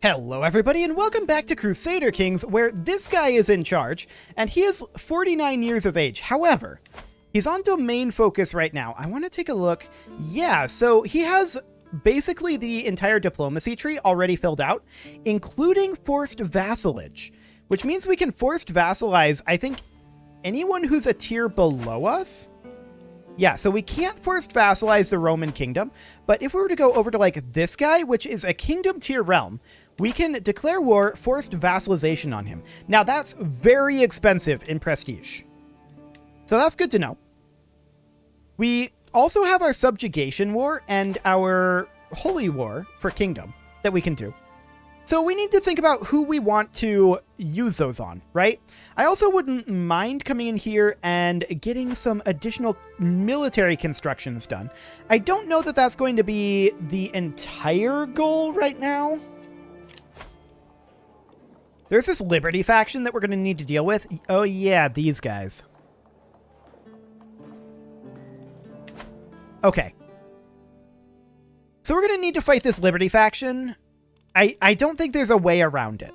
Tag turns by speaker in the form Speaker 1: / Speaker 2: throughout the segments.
Speaker 1: Hello everybody and welcome back to Crusader Kings, where this guy is in charge, and he is 49 years of age. However, he's on domain focus right now. I want to take a look. Yeah, so he has basically the entire diplomacy tree already filled out, including forced vassalage, which means we can forced vassalize, I think, anyone who's a tier below us. Yeah, so we can't forced vassalize the Roman kingdom, but if we were to go over to like this guy, which is a kingdom tier realm, we can declare war, forced vassalization on him. Now that's very expensive in prestige. So that's good to know. We also have our subjugation war and our holy war for kingdom that we can do. So we need to think about who we want to use those on, right? I also wouldn't mind coming in here and getting some additional military constructions done. I don't know that that's going to be the entire goal right now. There's this Liberty faction that we're going to need to deal with. Oh yeah, these guys. Okay. So we're going to need to fight this Liberty faction. I don't think there's a way around it.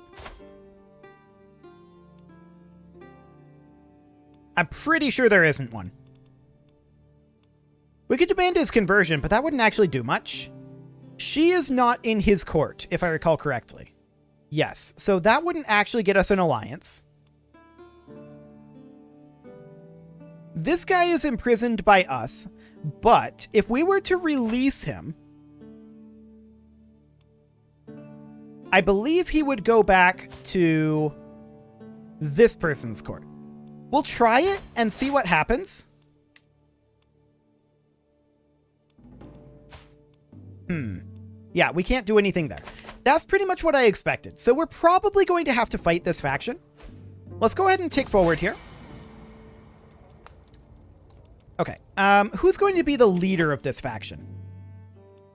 Speaker 1: I'm pretty sure there isn't one. We could demand his conversion, but that wouldn't actually do much. She is not in his court, if I recall correctly. Yes, so that wouldn't actually get us an alliance. This guy is imprisoned by us, but if we were to release him, I believe he would go back to this person's court. We'll try it and see what happens. Yeah, we can't do anything there. That's pretty much what I expected. So we're probably going to have to fight this faction. Let's go ahead and tick forward here. Okay, who's going to be the leader of this faction?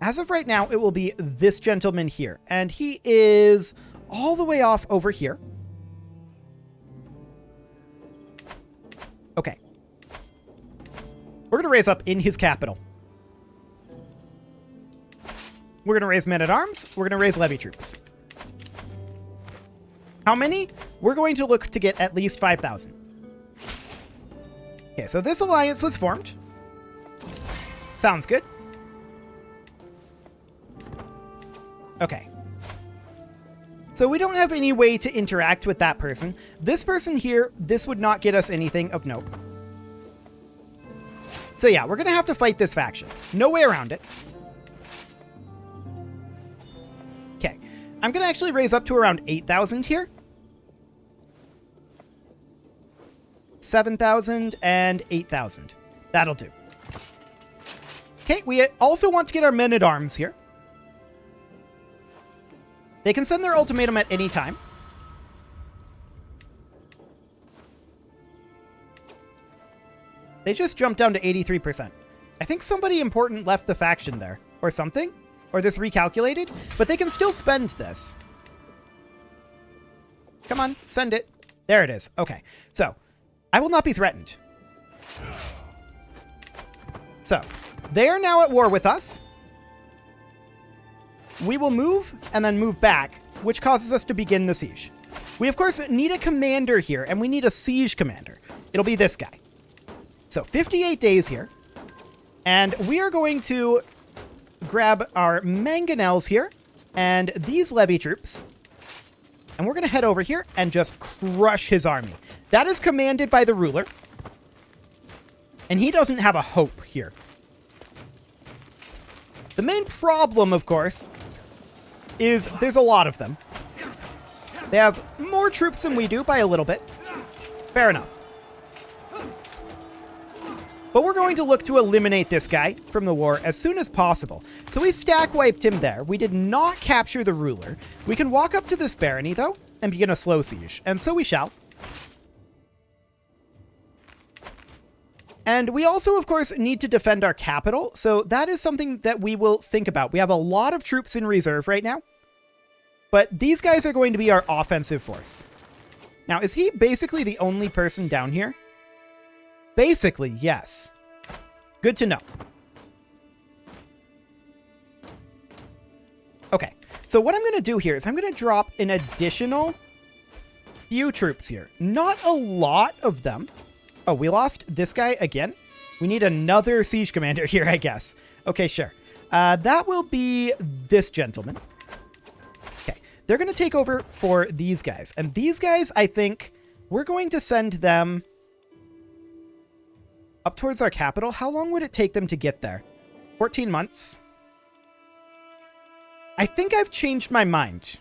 Speaker 1: As of right now, it will be this gentleman here, and he is all the way off over here. Okay. We're going to raise up in his capital. We're going to raise men-at-arms. We're going to raise levy troops. How many? We're going to look to get at least 5,000. Okay, so this alliance was formed. Sounds good. Okay. So we don't have any way to interact with that person. This person here, this would not get us anything of note. So yeah, we're going to have to fight this faction. No way around it. Okay. I'm going to actually raise up to around 8,000 here. 7,000 and 8,000. That'll do. Okay, we also want to get our men-at-arms here. They can send their ultimatum at any time. They just jumped down to 83%. I think somebody important left the faction there, or something. Or this recalculated, but they can still spend this. Come on, send it. There it is. Okay, so I will not be threatened. So they are now at war with us. We will move and then move back, which causes us to begin the siege. We, of course, need a commander here, and we need a siege commander. It'll be this guy. So 58 days here. And we are going to grab our mangonels here and these levy troops. And we're going to head over here and just crush his army. That is commanded by the ruler. And he doesn't have a hope here. The main problem, of course, is there's a lot of them. They have more troops than we do by a little bit. Fair enough. But we're going to look to eliminate this guy from the war as soon as possible. So we stack wiped him there. We did not capture the ruler. We can walk up to this barony, though, and begin a slow siege. And so we shall. And we also, of course, need to defend our capital. So that is something that we will think about. We have a lot of troops in reserve right now. But these guys are going to be our offensive force. Now, is he basically the only person down here? Basically, yes. Good to know. Okay, So what I'm going to do here is I'm going to drop an additional few troops here. Not a lot of them. Oh, we lost this guy again. We need another siege commander here, I guess. Okay, sure. That will be this gentleman. Okay, they're going to take over for these guys. And these guys, I think, we're going to send them up towards our capital. How long would it take them to get there? 14 months. I think I've changed my mind.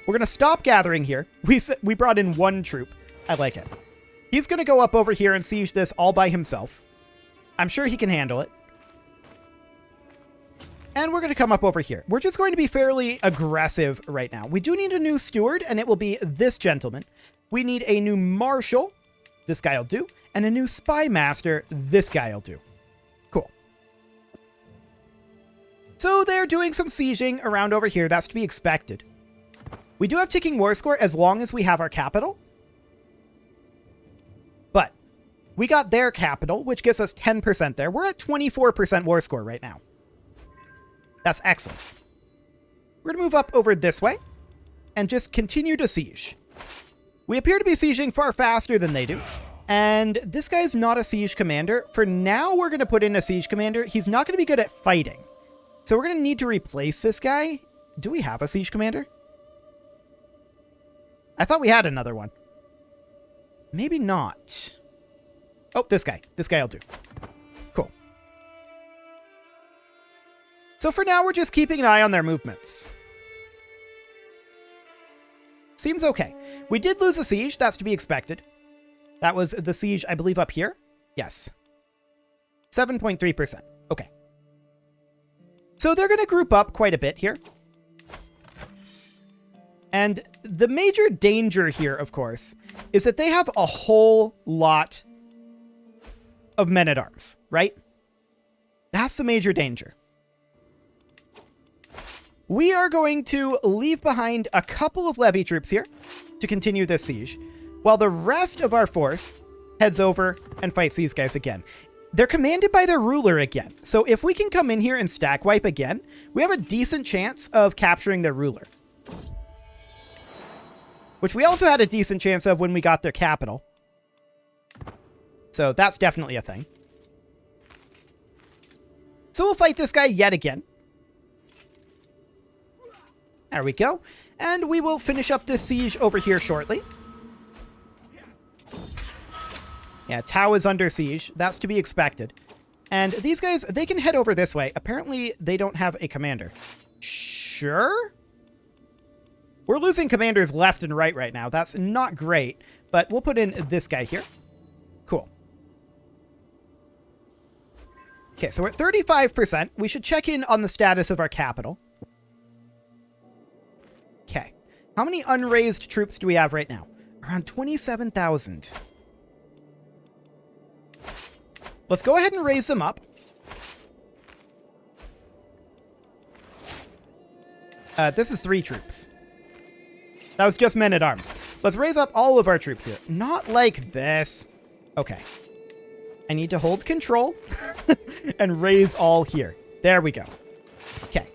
Speaker 1: We're going to stop gathering here. We brought in one troop. I like it. He's going to go up over here and siege this all by himself. I'm sure he can handle it. And we're going to come up over here. We're just going to be fairly aggressive right now. We do need a new steward, and it will be this gentleman. We need a new marshal. This guy will do. And a new spy master. This guy will do. Cool. So they're doing some sieging around over here. That's to be expected. We do have ticking war score as long as we have our capital. But we got their capital, which gives us 10% there. We're at 24% war score right now. That's excellent. We're going to move up over this way and just continue to siege. We appear to be sieging far faster than they do. And this guy's not a siege commander. For now, we're going to put in a siege commander. He's not going to be good at fighting. So we're going to need to replace this guy. Do we have a siege commander? I thought we had another one. Maybe not. Oh, this guy. This guy will do. Cool. So for now, we're just keeping an eye on their movements. Seems okay. We did lose a siege. That's to be expected. That was the siege, I believe, up here. Yes. 7.3%. Okay. So they're going to group up quite a bit here. And the major danger here, of course, is that they have a whole lot of men-at-arms, right? That's the major danger. We are going to leave behind a couple of levy troops here to continue this siege, while the rest of our force heads over and fights these guys again. They're commanded by their ruler again. So if we can come in here and stack wipe again, we have a decent chance of capturing their ruler. Which we also had a decent chance of when we got their capital. So that's definitely a thing. So we'll fight this guy yet again. There we go. And we will finish up this siege over here shortly. Yeah, Tau is under siege. That's to be expected. And these guys, they can head over this way. Apparently, they don't have a commander. Sure? We're losing commanders left and right now. That's not great, but we'll put in this guy here. Cool. Okay, so we're at 35%. We should check in on the status of our capital. Okay. How many unraised troops do we have right now? Around 27,000. Let's go ahead and raise them up. This is 3 troops. That was just men-at-arms. Let's raise up all of our troops here. Not like this. Okay. I need to hold control and raise all here. There we go. Okay.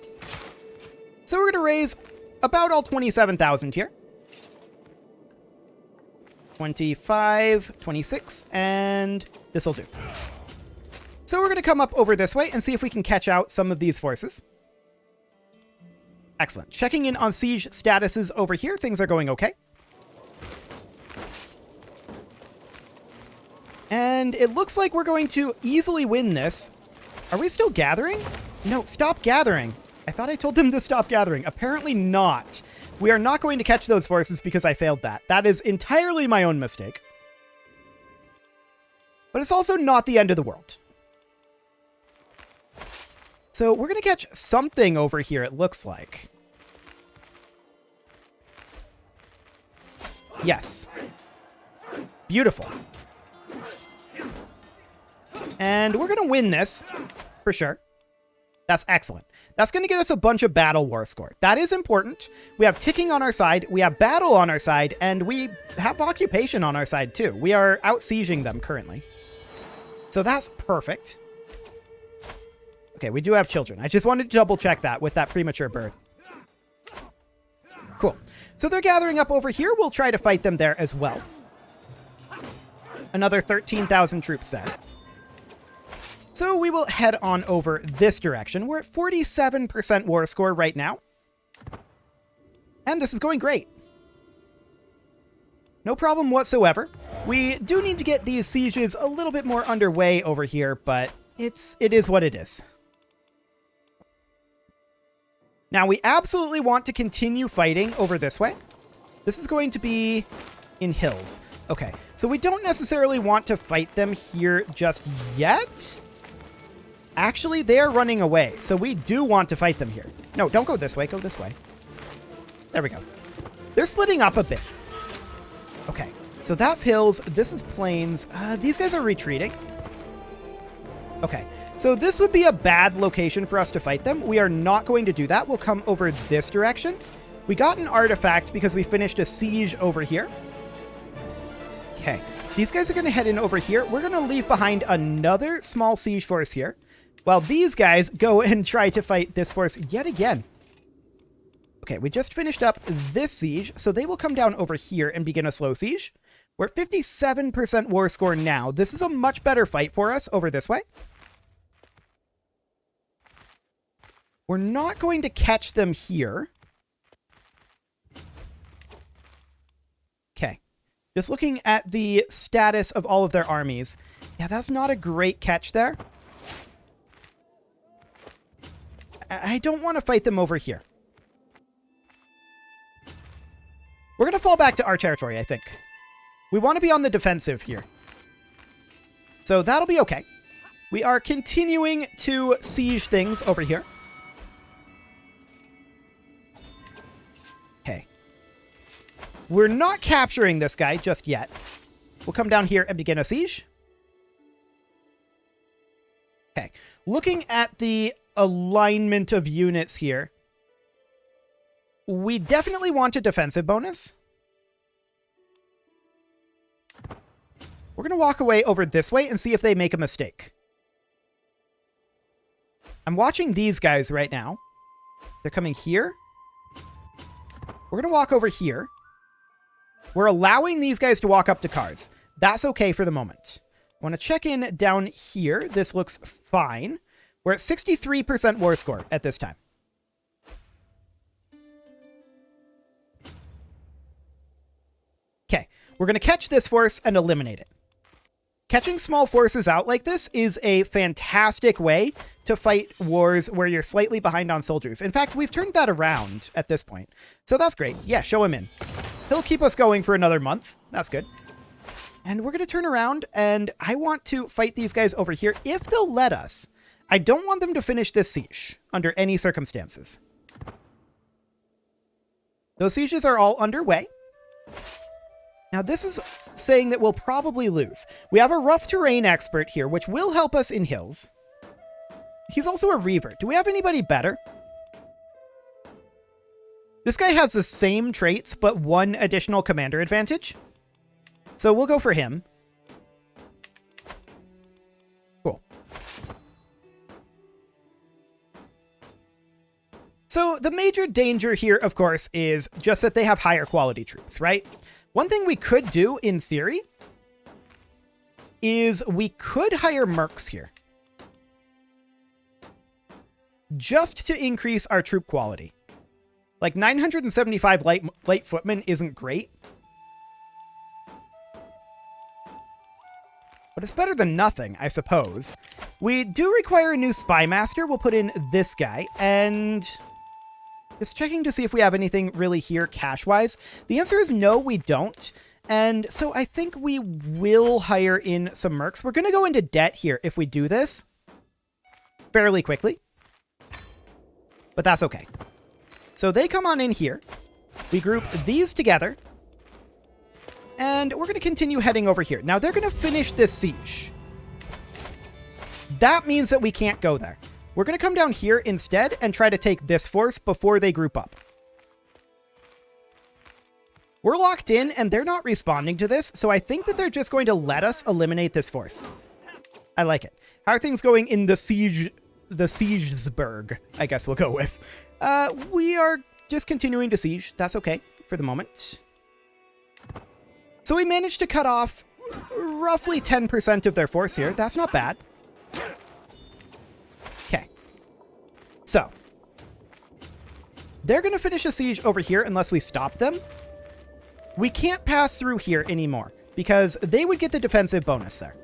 Speaker 1: So we're going to raise about all 27,000 here. 25, 26, and this will do. So we're going to come up over this way and see if we can catch out some of these forces. Excellent. Checking in on siege statuses over here. Things are going okay. And it looks like we're going to easily win this. Are we still gathering? No, stop gathering. I thought I told them to stop gathering. Apparently not. We are not going to catch those forces because I failed that. That is entirely my own mistake. But it's also not the end of the world. So we're going to catch something over here, it looks like. Yes. Beautiful. And we're going to win this, for sure. That's excellent. That's going to get us a bunch of battle war score. That is important. We have ticking on our side, we have battle on our side, and we have occupation on our side too. We are out-sieging them currently. So that's perfect. Okay, we do have children. I just wanted to double check that with that premature birth. Cool. So they're gathering up over here. We'll try to fight them there as well. Another 13,000 troops there. So we will head on over this direction. We're at 47% war score right now. And this is going great. No problem whatsoever. We do need to get these sieges a little bit more underway over here, but it is what it is. Now, we absolutely want to continue fighting over this way. This is going to be in hills. Okay, so we don't necessarily want to fight them here just yet. Actually, they are running away, so we do want to fight them here. No, don't go this way. Go this way. There we go. They're splitting up a bit. Okay, so that's hills. This is plains. These guys are retreating. Okay, so this would be a bad location for us to fight them. We are not going to do that. We'll come over this direction. We got an artifact because we finished a siege over here. Okay, these guys are going to head in over here. We're going to leave behind another small siege force here, while these guys go and try to fight this force yet again. Okay, we just finished up this siege, so they will come down over here and begin a slow siege. We're at 57% war score now. This is a much better fight for us over this way. We're not going to catch them here. Okay. Just looking at the status of all of their armies. Yeah, that's not a great catch there. I don't want to fight them over here. We're going to fall back to our territory, I think. We want to be on the defensive here. So that'll be okay. We are continuing to siege things over here. Okay. We're not capturing this guy just yet. We'll come down here and begin a siege. Okay. Looking at the alignment of units here, we definitely want a defensive bonus. We're going to walk away over this way and see if they make a mistake. I'm watching these guys right now. They're coming here. We're going to walk over here. We're allowing these guys to walk up to cars. That's okay for the moment. I want to check in down here. This looks fine. We're at 63% war score at this time. Okay, we're going to catch this force and eliminate it. Catching small forces out like this is a fantastic way to fight wars where you're slightly behind on soldiers. In fact, we've turned that around at this point. So that's great. Yeah, show him in. He'll keep us going for another month. That's good. And we're going to turn around, and I want to fight these guys over here if they'll let us. I don't want them to finish this siege under any circumstances. Those sieges are all underway. Now, this is saying that we'll probably lose. We have a rough terrain expert here, which will help us in hills. He's also a reaver. Do we have anybody better? This guy has the same traits, but one additional commander advantage. So we'll go for him. Cool. So the major danger here, of course, is just that they have higher quality troops, right? One thing we could do, in theory, is we could hire mercs here. Just to increase our troop quality. Like, 975 light footmen isn't great. But it's better than nothing, I suppose. We do require a new spy master. We'll put in this guy, and just checking to see if we have anything really here cash-wise. The answer is no, we don't. And so I think we will hire in some mercs. We're going to go into debt here if we do this fairly quickly. But that's okay. So they come on in here. We group these together. And we're going to continue heading over here. Now, they're going to finish this siege. That means that we can't go there. We're going to come down here instead and try to take this force before they group up. We're locked in, and they're not responding to this, so I think that they're just going to let us eliminate this force. I like it. How are things going in the siege the Siegesburg, I guess we'll go with. We are just continuing to siege. That's okay for the moment. So we managed to cut off roughly 10% of their force here. That's not bad. Okay. So they're going to finish a siege over here unless we stop them. We can't pass through here anymore because they would get the defensive bonus there.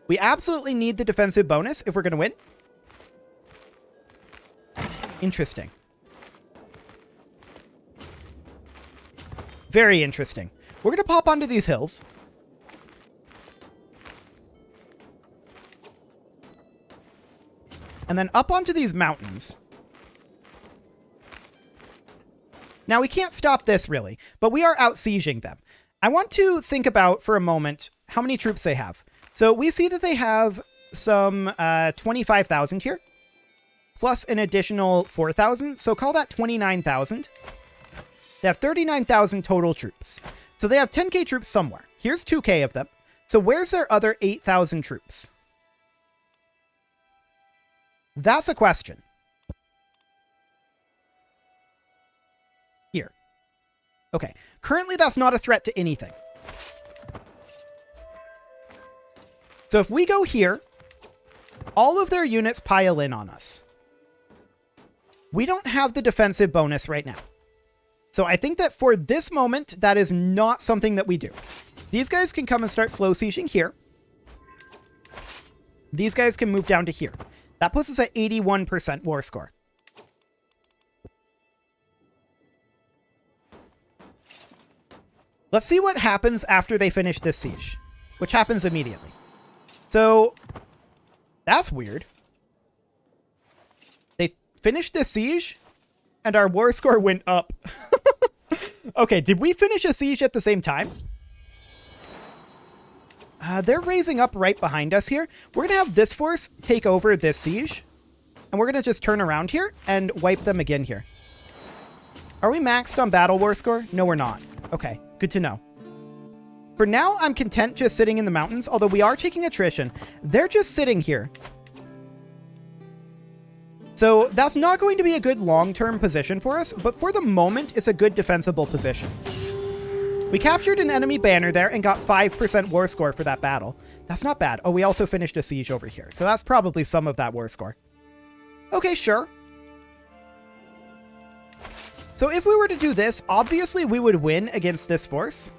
Speaker 1: We absolutely need the defensive bonus if we're going to win. Interesting. Very interesting. We're going to pop onto these hills. And then up onto these mountains. Now, we can't stop this, really, but we are out-sieging them. I want to think about, for a moment, how many troops they have. So we see that they have some 25,000 here, plus an additional 4,000, so call that 29,000. They have 39,000 total troops. So they have 10k troops somewhere. Here's 2k of them. So where's their other 8,000 troops? That's a question. Here. Okay. Currently, that's not a threat to anything. So if we go here, all of their units pile in on us. We don't have the defensive bonus right now. So I think that for this moment, that is not something that we do. These guys can come and start slow sieging here. These guys can move down to here. That puts us at 81% war score. Let's see what happens after they finish this siege, which happens immediately. So, that's weird. They finished this siege, and our war score went up. Okay, did we finish a siege at the same time? They're raising up right behind us here. We're going to have this force take over this siege. And we're going to just turn around here and wipe them again here. Are we maxed on battle war score? No, we're not. Okay, good to know. For now, I'm content just sitting in the mountains, although we are taking attrition. They're just sitting here. So that's not going to be a good long-term position for us, but for the moment, it's a good defensible position. We captured an enemy banner there and got 5% war score for that battle. That's not bad. Oh, we also finished a siege over here. So that's probably some of that war score. Okay, sure. So if we were to do this, obviously we would win against this force.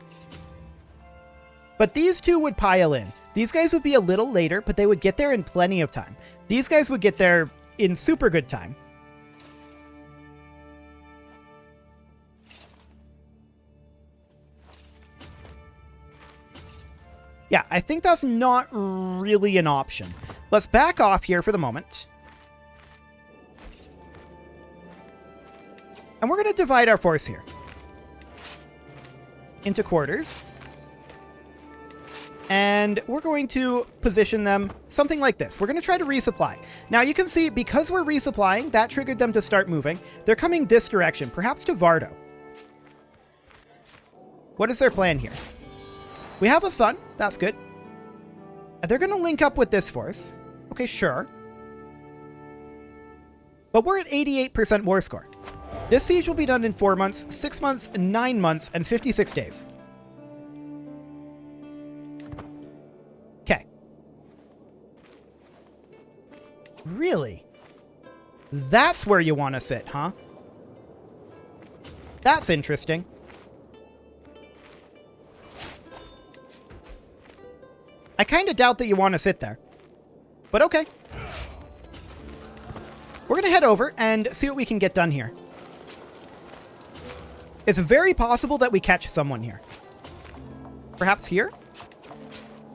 Speaker 1: But these two would pile in. These guys would be a little later, but they would get there in plenty of time. These guys would get there in super good time. Yeah, I think that's not really an option. Let's back off here for the moment. And we're going to divide our force here into quarters. And we're going to position them something like this. We're going to try to resupply. Now you can see, because we're resupplying, that triggered them to start moving. They're coming this direction, perhaps to Vardo. What is their plan here? We have a sun. That's good. And they're going to link up with this force. Okay, sure. But we're at 88% war score. This siege will be done in 4 months, 6 months, 9 months, and 56 days. Okay. Really? That's where you want to sit, huh? That's interesting. I kind of doubt that you want to sit there. But okay. We're going to head over and see what we can get done here. It's very possible that we catch someone here. Perhaps here?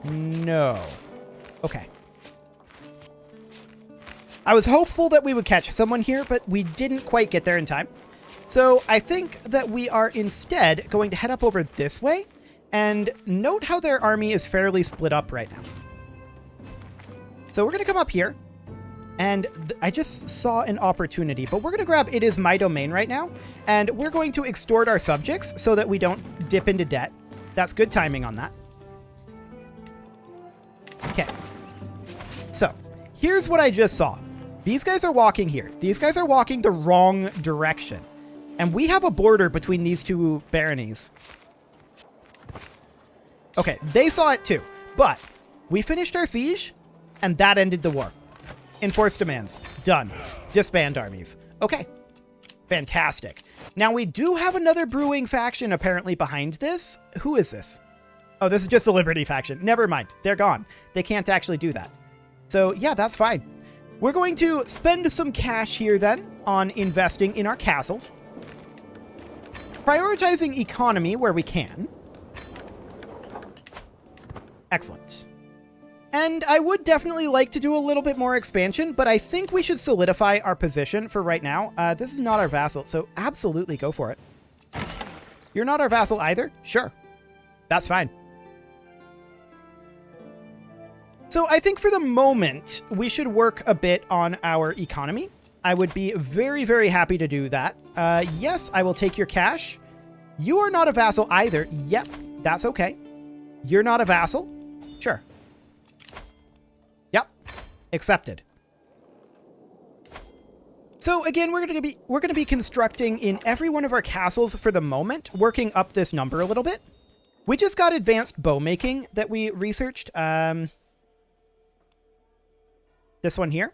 Speaker 1: No. Okay. I was hopeful that we would catch someone here, but we didn't quite get there in time. So I think that we are instead going to head up over this way. And note how their army is fairly split up right now. So we're going to come up here. And I just saw an opportunity, but we're going to grab It Is My Domain right now. And we're going to extort our subjects so that we don't dip into debt. That's good timing on that. Okay. So here's what I just saw. These guys are walking here. These guys are walking the wrong direction. And we have a border between these two baronies. Okay, they saw it too. But we finished our siege, and that ended the war. Enforce demands. Done. Disband armies. Okay. Fantastic. Now, we do have another brewing faction apparently behind this. Who is this? Oh, this is just a Liberty faction. Never mind. They're gone. They can't actually do that. So, yeah, that's fine. We're going to spend some cash here then on investing in our castles. Prioritizing economy where we can. Excellent. And I would definitely like to do a little bit more expansion, but I think we should solidify our position for right now. This is not our vassal, so absolutely go for it. You're not our vassal either? Sure. That's fine. So I think for the moment, we should work a bit on our economy. I would be very, very happy to do that. Yes, I will take your cash. You are not a vassal either. Yep, that's okay. You're not a vassal? Sure. Yep, accepted. So again, we're going to be constructing in every one of our castles for the moment, working up this number a little bit. We just got advanced bow making that we researched. This one here.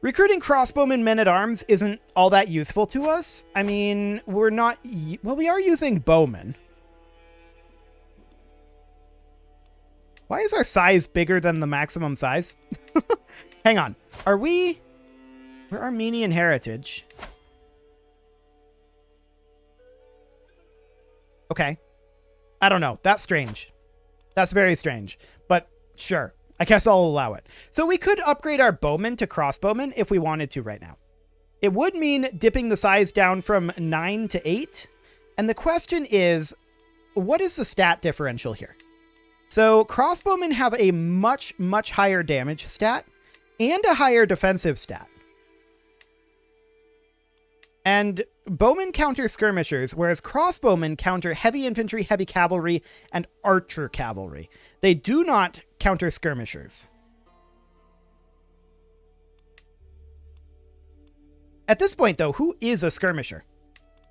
Speaker 1: Recruiting crossbowmen men-at-arms isn't all that useful to us. I mean, we're not... Well, we are using bowmen. Why is our size bigger than the maximum size? Hang on. Are we... We're Armenian heritage. Okay. I don't know. That's strange. That's very strange. But sure. I guess I'll allow it. So we could upgrade our bowmen to crossbowmen if we wanted to right now. It would mean dipping the size down from 9 to 8. And the question is, what is the stat differential here? So crossbowmen have a much, much higher damage stat and a higher defensive stat. And bowmen counter skirmishers, whereas crossbowmen counter heavy infantry, heavy cavalry, and archer cavalry. They do not counter skirmishers. At this point, though, who is a skirmisher?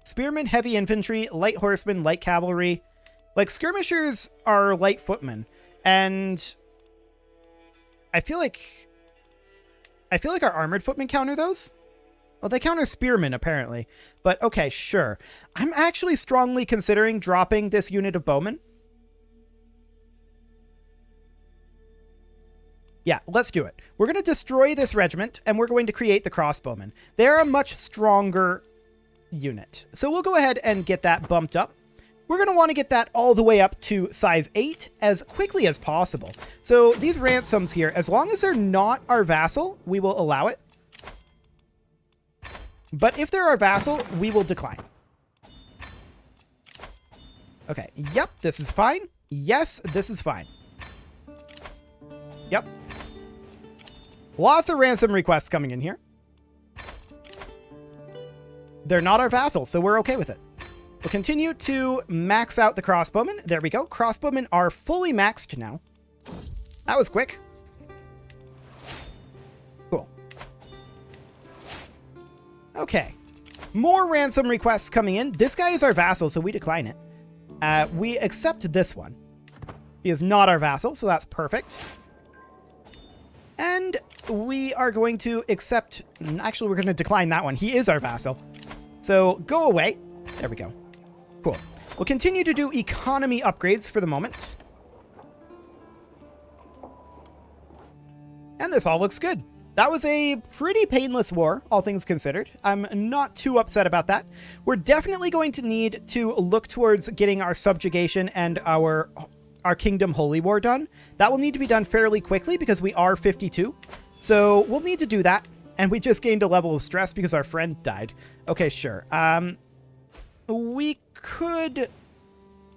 Speaker 1: Spearmen, heavy infantry, light horsemen, light cavalry. Like, skirmishers are light footmen. And I feel like our armored footmen counter those. Well, they counter spearmen, apparently. But, okay, sure. I'm actually strongly considering dropping this unit of bowmen. Yeah, let's do it. We're going to destroy this regiment, and we're going to create the crossbowmen. They're a much stronger unit. So we'll go ahead and get that bumped up. We're going to want to get that all the way up to size 8 as quickly as possible. So these ransoms here, as long as they're not our vassal, we will allow it. But if they're our vassal, we will decline. Okay, yep, this is fine. Yes, this is fine. Yep. Lots of ransom requests coming in here. They're not our vassal, so we're okay with it. We'll continue to max out the crossbowmen. There we go. Crossbowmen are fully maxed now. That was quick. Cool. Okay. More ransom requests coming in. This guy is our vassal, so we decline it. We accept this one. He is not our vassal, so that's perfect. And we are going to accept... Actually, we're going to decline that one. He is our vassal. So go away. There we go. Cool. We'll continue to do economy upgrades for the moment. And this all looks good. That was a pretty painless war, all things considered. I'm not too upset about that. We're definitely going to need to look towards getting our subjugation and our Kingdom Holy War done. That will need to be done fairly quickly because we are 52. So we'll need to do that. And we just gained a level of stress because our friend died. Okay, sure. We could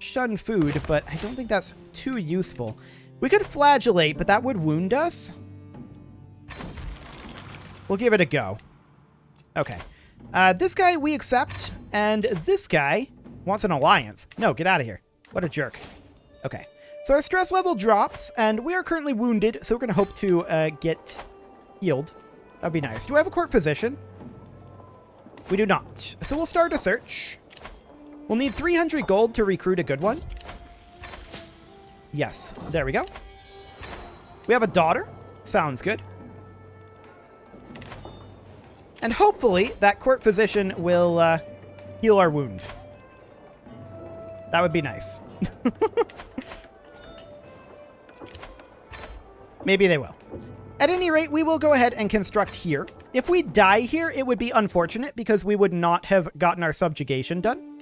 Speaker 1: shun food, but I don't think that's too useful. We could flagellate, but that would wound us. We'll give it a go. Okay. This guy we accept, and this guy wants an alliance. No, get out of here. What a jerk. Okay. So our stress level drops, and we are currently wounded, so we're going to hope to get healed. That'd be nice. Do I have a court physician? We do not. So we'll start a search. We'll need 300 gold to recruit a good one. Yes, there we go. We have a daughter. Sounds good. And hopefully that court physician will heal our wounds. That would be nice. Maybe they will. At any rate, we will go ahead and construct here. If we die here, it would be unfortunate because we would not have gotten our subjugation done.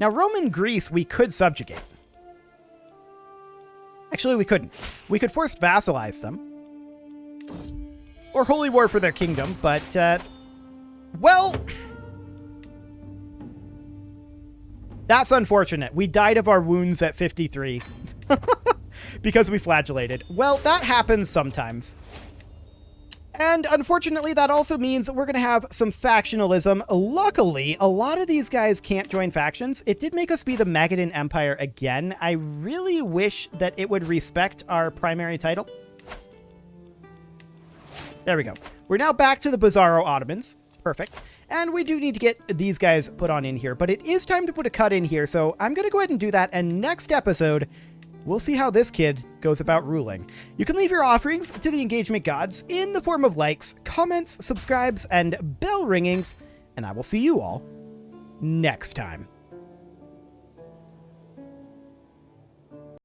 Speaker 1: Now, Roman Greece, we could subjugate. Actually, we couldn't. We could force vassalize them. Or holy war for their kingdom, but, well, that's unfortunate. We died of our wounds at 53 because we flagellated. Well, that happens sometimes. And unfortunately, that also means we're going to have some factionalism. Luckily, a lot of these guys can't join factions. It did make us be the Magadan Empire again. I really wish that it would respect our primary title. There we go. We're now back to the Bizarro Ottomans. Perfect. And we do need to get these guys put on in here, but it is time to put a cut in here, so I'm going to go ahead and do that, and next episode, we'll see how this kid goes about ruling. You can leave your offerings to the engagement gods in the form of likes, comments, subscribes, and bell ringings, and I will see you all next time.